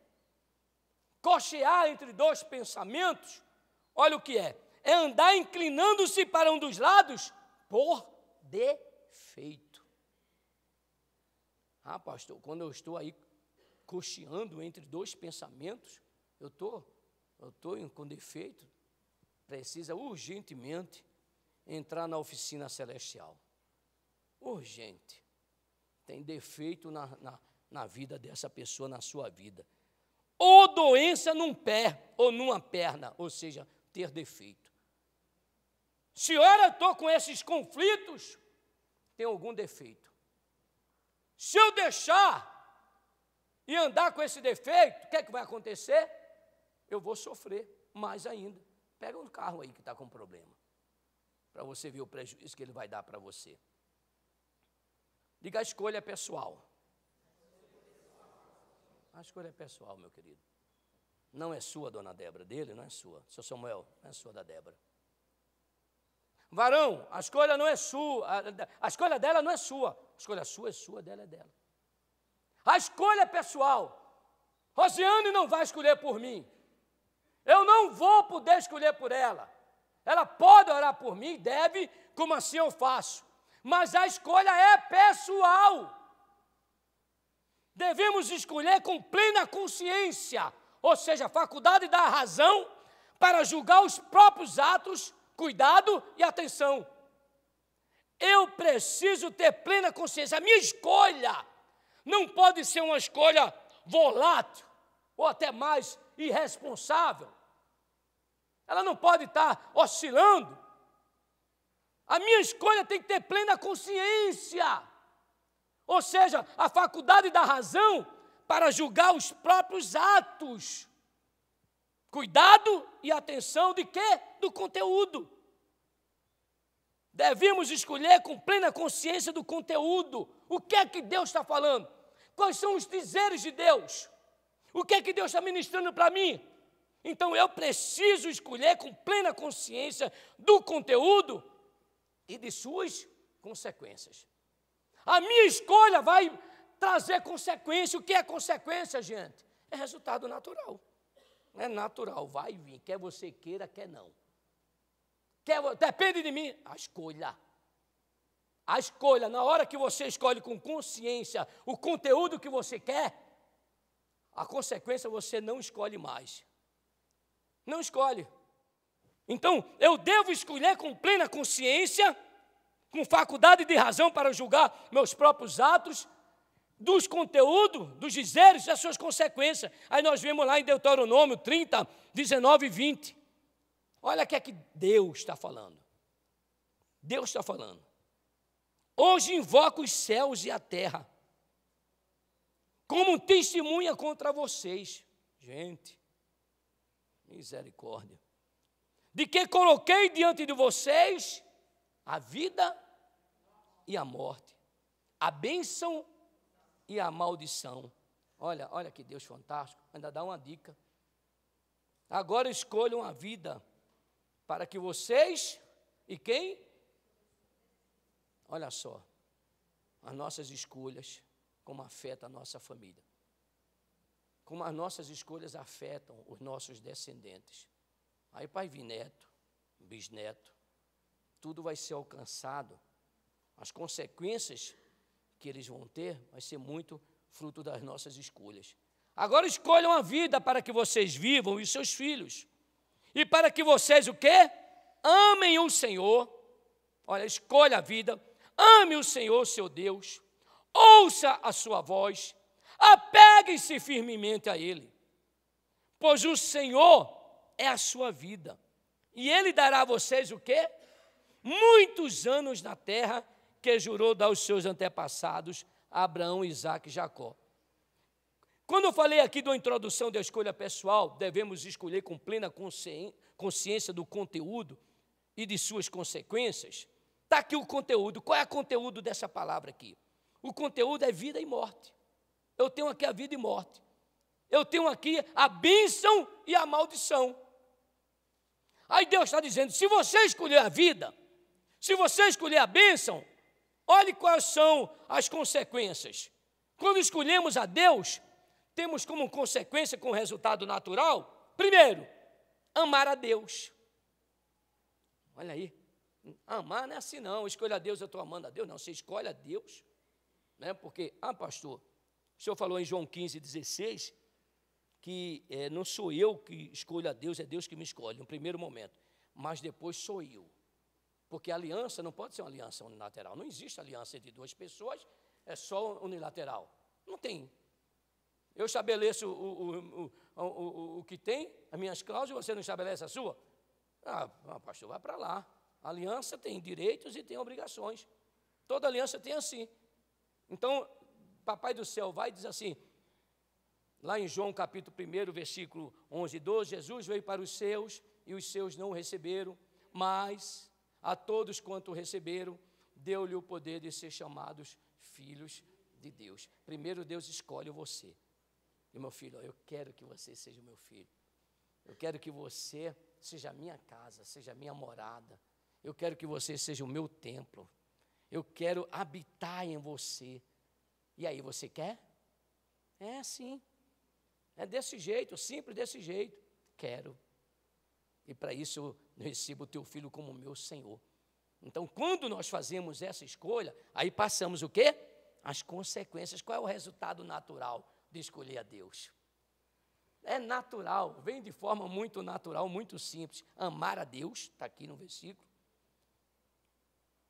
Cochear entre dois pensamentos, olha o que é. É andar inclinando-se para um dos lados por defeito. Ah, pastor, quando eu estou aí cocheando entre dois pensamentos, eu estou com defeito, precisa urgentemente entrar na oficina celestial. Urgente. Tem defeito na vida dessa pessoa, na sua vida. Ou doença num pé ou numa perna, ou seja, ter defeito. Se ora eu estou com esses conflitos, tem algum defeito. Se eu deixar e andar com esse defeito, o que é que vai acontecer? Eu vou sofrer mais ainda. Pega um carro aí que está com problema, para você ver o prejuízo que ele vai dar para você. Diga, a escolha é pessoal. A escolha é pessoal, meu querido. Não é sua, dona Débora, dele não é sua. Seu Samuel, não é sua, da Débora. Varão, a escolha não é sua, a escolha dela não é sua. A escolha sua é sua, dela é dela. A escolha é pessoal. Rosiane não vai escolher por mim. Eu não vou poder escolher por ela. Ela pode orar por mim, deve, como assim eu faço. Mas a escolha é pessoal. Devemos escolher com plena consciência, ou seja, a faculdade da razão, para julgar os próprios atos, cuidado e atenção. Eu preciso ter plena consciência. A minha escolha não pode ser uma escolha volátil, ou até mais irresponsável. Ela não pode estar oscilando. A minha escolha tem que ter plena consciência. Ou seja, a faculdade da razão para julgar os próprios atos. Cuidado e atenção de quê? Do conteúdo. Devemos escolher com plena consciência do conteúdo. O que é que Deus está falando? Quais são os dizeres de Deus? O que é que Deus está ministrando para mim? Então eu preciso escolher com plena consciência do conteúdo e de suas consequências. A minha escolha vai trazer consequência. O que é consequência, gente? É resultado natural. É natural, vai vir, quer você queira, quer não. Depende de mim, a escolha. A escolha, na hora que você escolhe com consciência o conteúdo que você quer, a consequência você não escolhe mais. Não escolhe. Então, eu devo escolher com plena consciência, com faculdade de razão para julgar meus próprios atos, dos conteúdos, dos dizeres, das suas consequências. Aí nós vemos lá em Deuteronômio 30, 19 e 20. Olha o que é que Deus está falando. Deus está falando. Hoje invoco os céus e a terra como testemunha contra vocês. Gente, misericórdia. De que coloquei diante de vocês a vida e a morte, a bênção e a maldição. Olha que Deus fantástico, ainda dá uma dica. Agora escolham a vida para que vocês, e quem? Olha só, as nossas escolhas, como afeta a nossa família. Como as nossas escolhas afetam os nossos descendentes. Aí vai vir neto, bisneto, tudo vai ser alcançado. As consequências que eles vão ter vai ser muito fruto das nossas escolhas. Agora escolham a vida para que vocês vivam e os seus filhos. E para que vocês o quê? Amem o Senhor. Olha, escolha a vida. Ame o Senhor, seu Deus. Ouça a sua voz. Apeguem-se firmemente a Ele. Pois o Senhor é a sua vida. E Ele dará a vocês o quê? Muitos anos na terra que jurou dar aos seus antepassados, Abraão, Isaque e Jacó. Quando eu falei aqui da introdução da escolha pessoal, devemos escolher com plena consciência do conteúdo e de suas consequências. Está aqui o conteúdo. Qual é o conteúdo dessa palavra aqui? O conteúdo é vida e morte. Eu tenho aqui a vida e morte. Eu tenho aqui a bênção e a maldição. Aí Deus está dizendo, se você escolher a vida, se você escolher a bênção, olhe quais são as consequências. Quando escolhemos a Deus, temos como consequência, com resultado natural, primeiro, amar a Deus. Olha aí, amar não é assim não, escolha a Deus, eu estou amando a Deus. Não, você escolhe a Deus, né? Porque, pastor, o senhor falou em João 15, 16, que não sou eu que escolho a Deus, é Deus que me escolhe, no primeiro momento, mas depois sou eu. Porque a aliança não pode ser uma aliança unilateral, não existe aliança entre duas pessoas, é só unilateral, não tem. Eu estabeleço o que tem, as minhas cláusulas, você não estabelece a sua? Pastor, vai para lá. A aliança tem direitos e tem obrigações. Toda aliança tem assim. Então, Papai do céu vai e diz assim, lá em João capítulo 1, versículo 11 e 12, Jesus veio para os seus e os seus não o receberam, mas a todos quanto o receberam, deu-lhe o poder de ser chamados filhos de Deus. Primeiro Deus escolhe você. E meu filho, eu quero que você seja o meu filho. Eu quero que você seja a minha casa, seja a minha morada. Eu quero que você seja o meu templo. Eu quero habitar em você. E aí, você quer? É assim. É desse jeito, simples desse jeito. Quero. E para isso eu recebo o teu filho como meu Senhor. Então, quando nós fazemos essa escolha, aí passamos o quê? As consequências. Qual é o resultado natural de escolher a Deus? É natural, vem de forma muito natural, muito simples. Amar a Deus, está aqui no versículo.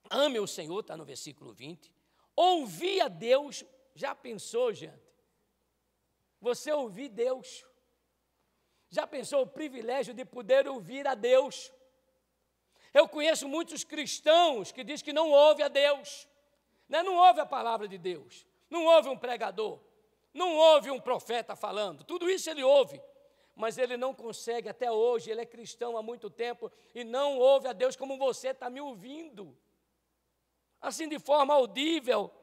Ame o Senhor, está no versículo 20. Ouvir a Deus, já pensou, gente? Você ouvir Deus. Já pensou o privilégio de poder ouvir a Deus? Eu conheço muitos cristãos que dizem que não ouvem a Deus. Não ouve a palavra de Deus. Não ouve um pregador. Não ouve um profeta falando, tudo isso ele ouve, mas ele não consegue até hoje, ele é cristão há muito tempo e não ouve a Deus como você está me ouvindo, assim de forma audível.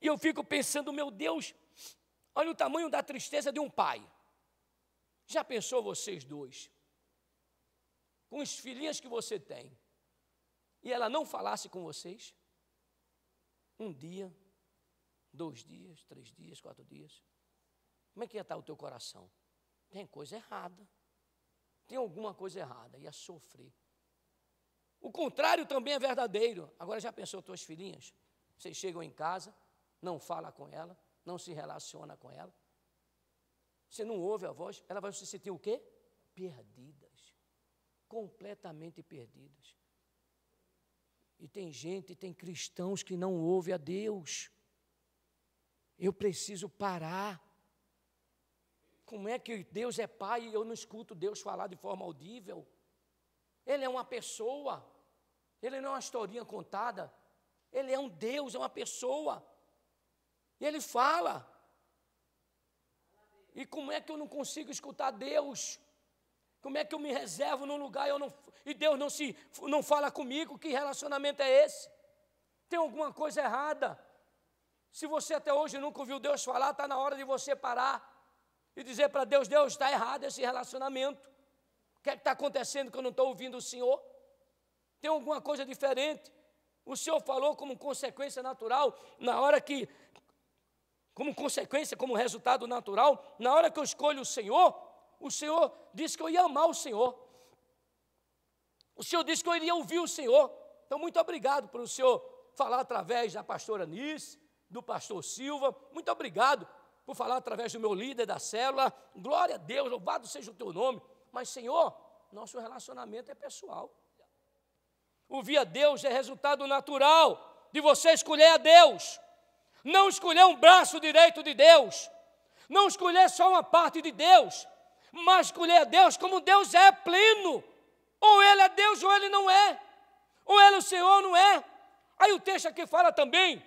E eu fico pensando, meu Deus, olha o tamanho da tristeza de um pai. Já pensou vocês dois, com os filhinhos que você tem, e ela não falasse com vocês? Um dia, 2 dias, 3 dias, 4 dias. Como é que ia estar o teu coração? tem coisa errada. Tem alguma coisa errada, ia sofrer. O contrário também é verdadeiro. Agora já pensou tuas filhinhas? Vocês chegam em casa, não fala com ela, não se relaciona com ela. Você não ouve a voz, ela vai se sentir o quê? Perdidas. Completamente perdidas. E tem cristãos que não ouvem a Deus. Eu preciso parar. Como é que Deus é pai e eu não escuto Deus falar de forma audível? Ele é uma pessoa, ele não é uma historinha contada, ele é um Deus, é uma pessoa, e ele fala. E como é que eu não consigo escutar Deus? Como é que eu me reservo num lugar e Deus não fala comigo? Que relacionamento é esse? Tem alguma coisa errada. Se você até hoje nunca ouviu Deus falar, está na hora de você parar e dizer para Deus, Deus, está errado esse relacionamento. O que é que está acontecendo que eu não estou ouvindo o Senhor? Tem alguma coisa diferente? O Senhor falou como consequência natural, como consequência, como resultado natural, na hora que eu escolho o Senhor disse que eu ia amar o Senhor. O Senhor disse que eu iria ouvir o Senhor. Então, muito obrigado por o Senhor falar através da pastora Nice, do pastor Silva. Muito obrigado por falar através do meu líder da célula. Glória a Deus, louvado seja o teu nome. Mas, Senhor, nosso relacionamento é pessoal. Ouvir a Deus é resultado natural de você escolher a Deus. Não escolher um braço direito de Deus. Não escolher só uma parte de Deus. Mas escolher a Deus como Deus é pleno. Ou Ele é Deus ou Ele não é. Ou Ele é o Senhor ou não é. Aí o texto aqui fala também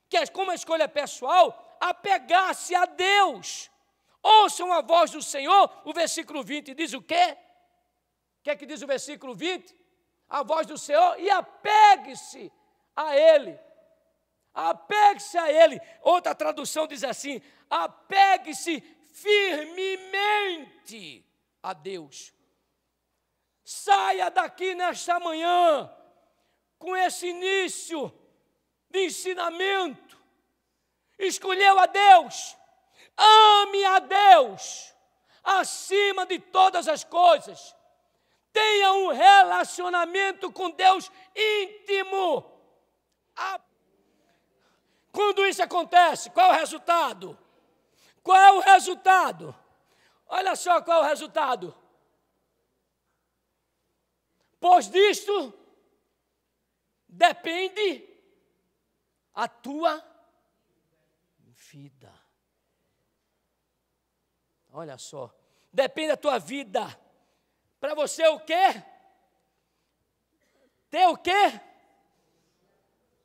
que como a escolha é pessoal, apegar-se a Deus. Ouçam a voz do Senhor. O versículo 20 diz o quê? O que é que diz o versículo 20? A voz do Senhor e apegue-se a Ele. Apegue-se a Ele. Outra tradução diz assim, apegue-se firmemente a Deus. Saia daqui nesta manhã com esse início de ensinamento. Escolheu a Deus. Ame a Deus acima de todas as coisas. Tenha um relacionamento com Deus íntimo. Quando isso acontece, qual é o resultado? Qual é o resultado? Olha só qual é o resultado. Pois disto depende a tua vida. Olha só, depende da tua vida. Para você o quê? Ter o quê?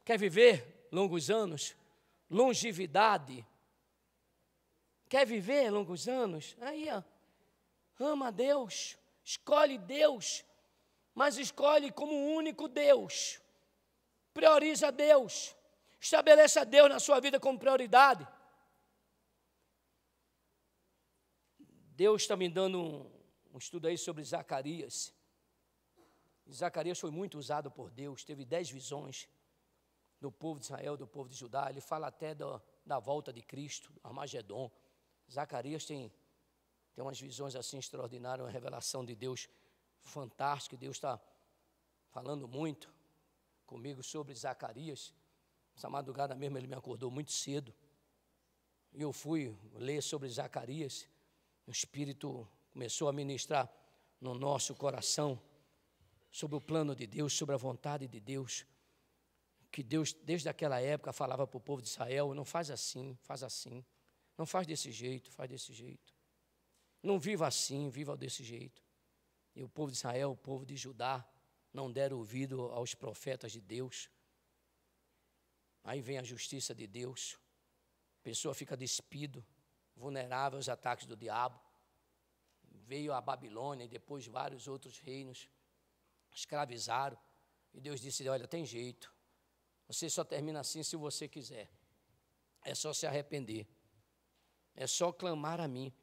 Quer viver longos anos? Longevidade. Quer viver longos anos? Aí, ó, ama a Deus, escolhe Deus, mas escolhe como o único Deus. Prioriza Deus, estabeleça Deus na sua vida como prioridade. Deus está me dando um estudo aí sobre Zacarias. Zacarias foi muito usado por Deus, teve 10 visões do povo de Israel, do povo de Judá. Ele fala até da volta de Cristo, Armagedon. Zacarias tem umas visões assim extraordinárias, uma revelação de Deus fantástica. Deus está falando muito comigo sobre Zacarias. Essa madrugada mesmo ele me acordou muito cedo. E eu fui ler sobre Zacarias. O Espírito começou a ministrar no nosso coração sobre o plano de Deus, sobre a vontade de Deus. Que Deus, desde aquela época, falava para o povo de Israel, não faz assim, faz assim. Não faz desse jeito, faz desse jeito. Não viva assim, viva desse jeito. E o povo de Israel, o povo de Judá, não deram ouvido aos profetas de Deus. Aí vem a justiça de Deus. A pessoa fica despido, vulnerável aos ataques do diabo. Veio a Babilônia e depois vários outros reinos. Escravizaram. E Deus disse, olha, tem jeito. Você só termina assim se você quiser. É só se arrepender. É só clamar a mim.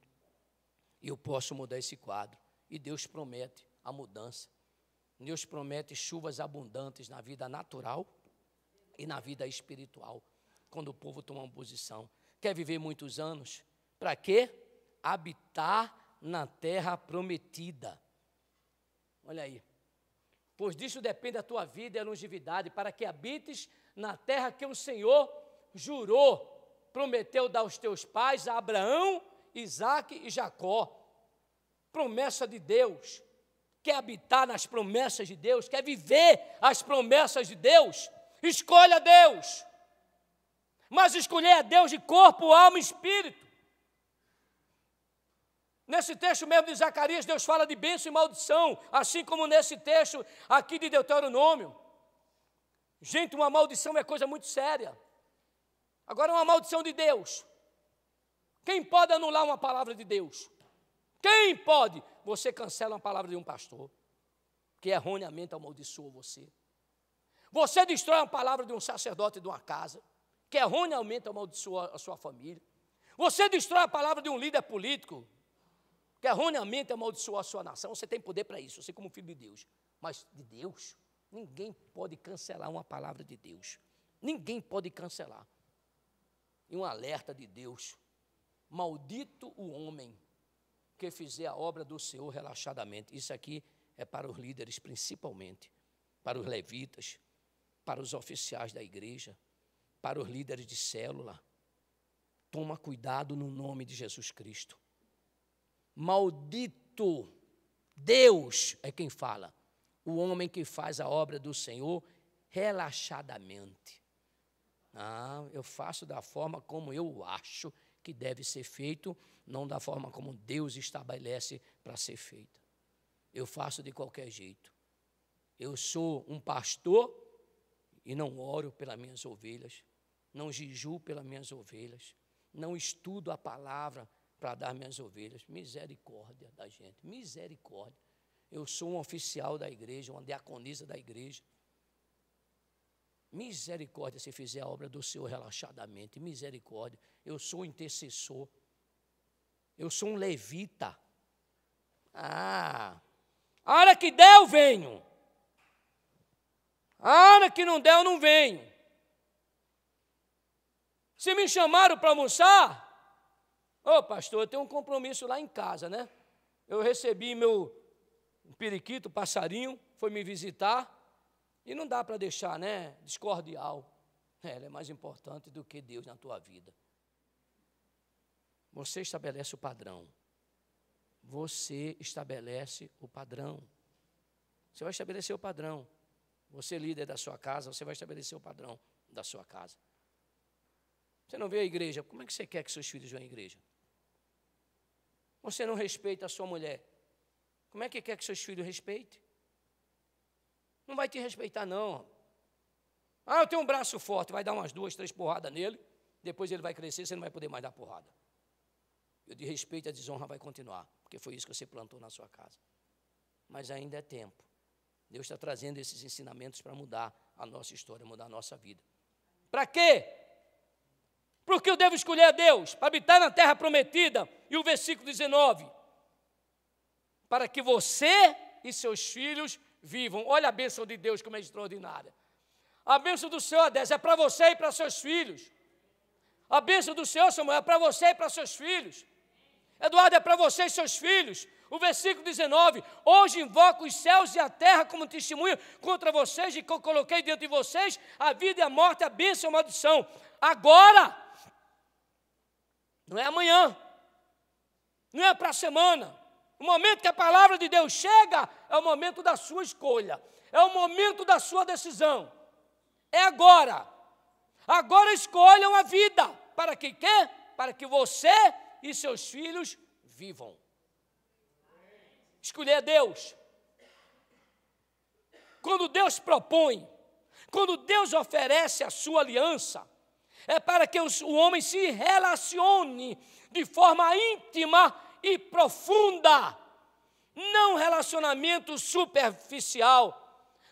E eu posso mudar esse quadro. E Deus promete a mudança. Deus promete chuvas abundantes na vida natural e na vida espiritual. Quando o povo toma uma posição. Quer viver muitos anos? Para quê? Habitar na terra prometida. Olha aí. Pois disso depende a tua vida e a longevidade, para que habites na terra que o Senhor jurou, prometeu dar aos teus pais, a Abraão, Isaque e Jacó. Promessa de Deus. Quer habitar nas promessas de Deus? Quer viver as promessas de Deus? Escolha Deus. Mas escolher a Deus de corpo, alma e espírito. Nesse texto mesmo de Zacarias, Deus fala de bênção e maldição, assim como nesse texto aqui de Deuteronômio. Gente, uma maldição é coisa muito séria. Agora, uma maldição de Deus. Quem pode anular uma palavra de Deus? Quem pode? Você cancela uma palavra de um pastor, que erroneamente amaldiçoou você. Você destrói uma palavra de um sacerdote de uma casa, que erroneamente amaldiçoou a sua família. Você destrói a palavra de um líder político, que erroneamente amaldiçoou a sua nação. Você tem poder para isso, você como filho de Deus. Mas de Deus, ninguém pode cancelar uma palavra de Deus. Ninguém pode cancelar. E um alerta de Deus: maldito o homem que fizer a obra do Senhor relaxadamente. Isso aqui é para os líderes principalmente, para os levitas, para os oficiais da igreja, para os líderes de célula. Toma cuidado no nome de Jesus Cristo. Maldito, Deus é quem fala, o homem que faz a obra do Senhor relaxadamente. Eu faço da forma como eu acho que deve ser feito, não da forma como Deus estabelece para ser feita. Eu faço de qualquer jeito. Eu sou um pastor e não oro pelas minhas ovelhas, não jejuo pelas minhas ovelhas, não estudo a palavra para dar minhas ovelhas. Misericórdia da gente, misericórdia. Eu sou um oficial da igreja, uma diaconisa da igreja. Misericórdia se fizer a obra do Senhor relaxadamente. Misericórdia. Eu sou um intercessor. Eu sou um levita. A hora que der eu venho. A hora que não der eu não venho. Se me chamaram para almoçar, pastor, eu tenho um compromisso lá em casa, né? Eu recebi meu periquito, passarinho, foi me visitar. E não dá para deixar, né, descordial. Ela é mais importante do que Deus na tua vida. Você estabelece o padrão. Você estabelece o padrão. Você vai estabelecer o padrão. Você, líder da sua casa, você vai estabelecer o padrão da sua casa. Você não vê a igreja, como é que você quer que seus filhos venham à igreja? Você não respeita a sua mulher, como é que quer que seus filhos respeitem? Não vai te respeitar, não. Eu tenho um braço forte, vai dar umas 2, 3 porradas nele, depois ele vai crescer, você não vai poder mais dar porrada. E o de respeito e a desonra vai continuar, porque foi isso que você plantou na sua casa. Mas ainda é tempo. Deus está trazendo esses ensinamentos para mudar a nossa história, mudar a nossa vida. Para quê? Porque eu devo escolher a Deus, para habitar na terra prometida. E o versículo 19, para que você e seus filhos vivam. Olha a bênção de Deus como é extraordinária. A bênção do Senhor, Deus, é para você e para seus filhos. A bênção do Senhor, Samuel, é para você e para seus filhos. Eduardo, é para você e seus filhos. O versículo 19, hoje invoco os céus e a terra como testemunha contra vocês, e que eu coloquei diante de vocês a vida e a morte, a bênção e a maldição. Agora, não é amanhã, não é para a semana. O momento que a palavra de Deus chega, é o momento da sua escolha, é o momento da sua decisão. É agora. Agora escolham a vida. Para que quê? Para que você e seus filhos vivam. Escolher Deus. Quando Deus propõe, quando Deus oferece a sua aliança, é para que o homem se relacione de forma íntima e profunda. Não relacionamento superficial,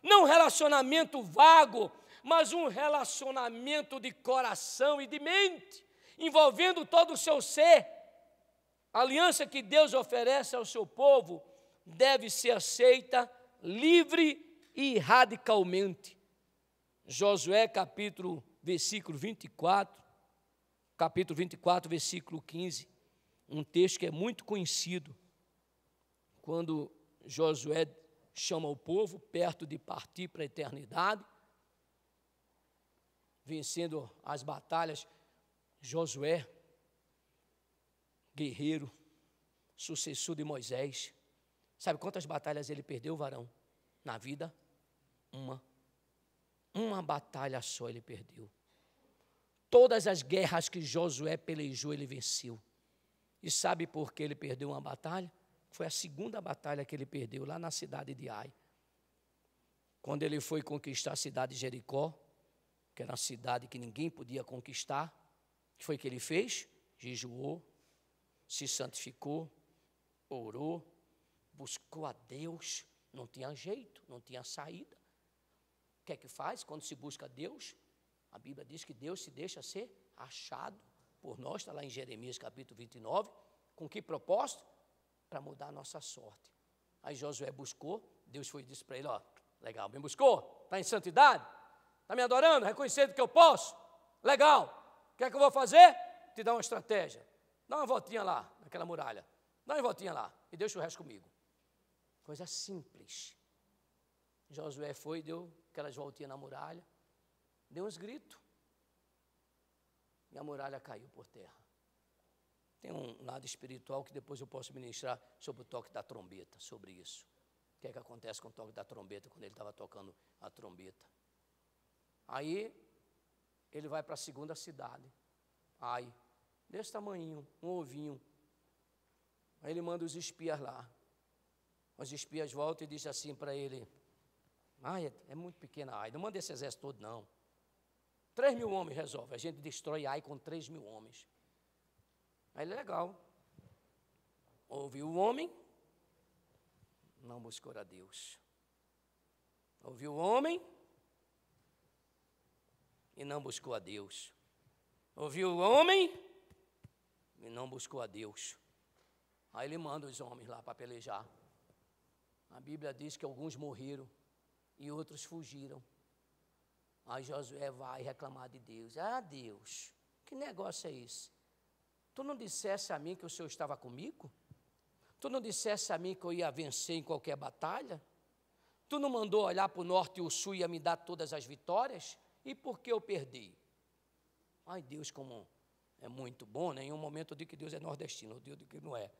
não relacionamento vago, mas um relacionamento de coração e de mente, envolvendo todo o seu ser. A aliança que Deus oferece ao seu povo deve ser aceita livre e radicalmente. Josué capítulo 24, versículo 15, um texto que é muito conhecido, quando Josué chama o povo, perto de partir para a eternidade, vencendo as batalhas, Josué, guerreiro, sucessor de Moisés, sabe quantas batalhas ele perdeu, varão? Na vida? Uma batalha só ele perdeu. Todas as guerras que Josué pelejou, ele venceu. E sabe por que ele perdeu uma batalha? Foi a segunda batalha que ele perdeu, lá na cidade de Ai. Quando ele foi conquistar a cidade de Jericó, que era uma cidade que ninguém podia conquistar, o que foi que ele fez? Jejuou, se santificou, orou, buscou a Deus, não tinha jeito, não tinha saída. O que é que faz quando se busca a Deus? A Bíblia diz que Deus se deixa ser achado por nós, está lá em Jeremias capítulo 29, com que propósito? Para mudar a nossa sorte. Aí Josué buscou, Deus foi e disse para ele, ó, legal, me buscou, está em santidade, está me adorando, reconhecendo que eu posso, legal, o que é que eu vou fazer? Te dar uma estratégia, dá uma voltinha lá, naquela muralha, dá uma voltinha lá, e deixa o resto comigo. Coisa simples. Josué foi, deu aquelas voltinhas na muralha, deu uns gritos, e a muralha caiu por terra. Tem um lado espiritual que depois eu posso ministrar sobre o toque da trombeta, sobre isso. O que é que acontece com o toque da trombeta, quando ele estava tocando a trombeta. Aí, ele vai para a segunda cidade, Ai, desse tamanhinho, um ovinho. Aí ele manda os espias lá. Os espias voltam e dizem assim para ele, Ai, é muito pequena Ai, não manda esse exército todo não. 3.000 homens resolve, a gente destrói Ai com 3.000 homens. Aí legal, ouviu o homem, não buscou a Deus. Ouviu o homem e não buscou a Deus. Ouviu o homem e não buscou a Deus. Aí ele manda os homens lá para pelejar. A Bíblia diz que alguns morreram e outros fugiram. Aí Josué vai reclamar de Deus. Ah, Deus, que negócio é esse? Tu não dissesse a mim que o Senhor estava comigo? Tu não dissesse a mim que eu ia vencer em qualquer batalha? Tu não mandou olhar para o norte e o sul e ia me dar todas as vitórias? E por que eu perdi? Ai, Deus, como é muito bom, né? Em um momento eu digo que Deus é nordestino, eu digo que não é.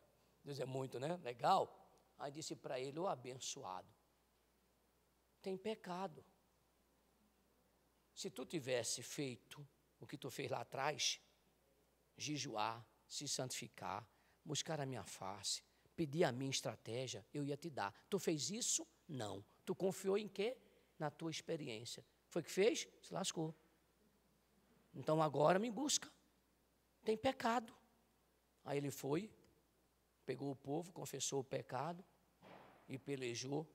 Deus é muito, né? Legal. Aí disse para ele, ô abençoado, tem pecado. Se tu tivesse feito o que tu fez lá atrás, jejuar, se santificar, buscar a minha face, pedir a minha estratégia, eu ia te dar. Tu fez isso? Não. Tu confiou em quê? Na tua experiência. Foi o que fez? Se lascou. Então agora me busca. Tem pecado. Aí ele foi, pegou o povo, confessou o pecado e pelejou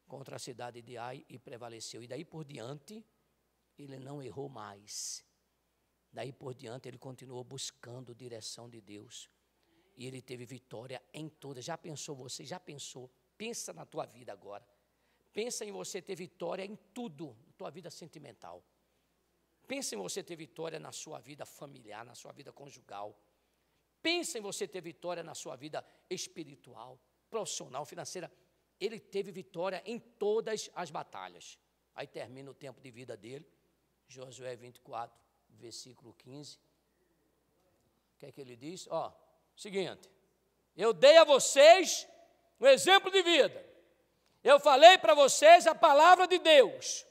contra a cidade de Ai e prevaleceu. E daí por diante, ele não errou mais. Daí por diante ele continuou buscando direção de Deus. E ele teve vitória em todas. Já pensou você? Já pensou? Pensa na tua vida agora. Pensa em você ter vitória em tudo, na tua vida sentimental. Pensa em você ter vitória na sua vida familiar, na sua vida conjugal. Pensa em você ter vitória na sua vida espiritual, profissional, financeira. Ele teve vitória em todas as batalhas. Aí termina o tempo de vida dele. Josué 24, versículo 15. O que é que ele diz? Ó, seguinte. Eu dei a vocês um exemplo de vida. Eu falei para vocês a palavra de Deus.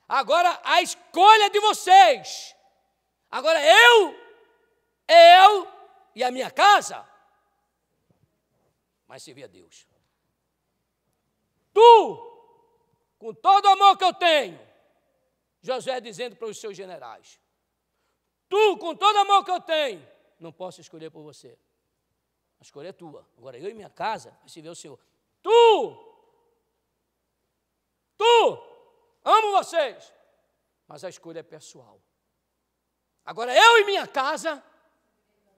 Agora a escolha de vocês. Agora eu e a minha casa vai servir a Deus. Tu, com todo o amor que eu tenho, Josué dizendo para os seus generais, tu, com todo o amor que eu tenho, não posso escolher por você. A escolha é tua. Agora eu e minha casa vai servir ao Senhor. Tu, amo vocês, mas a escolha é pessoal. Agora eu e minha casa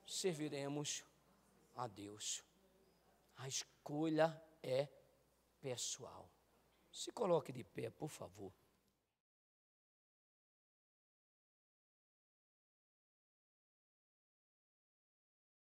serviremos a Deus. A escolha é pessoal. Se coloque de pé, por favor.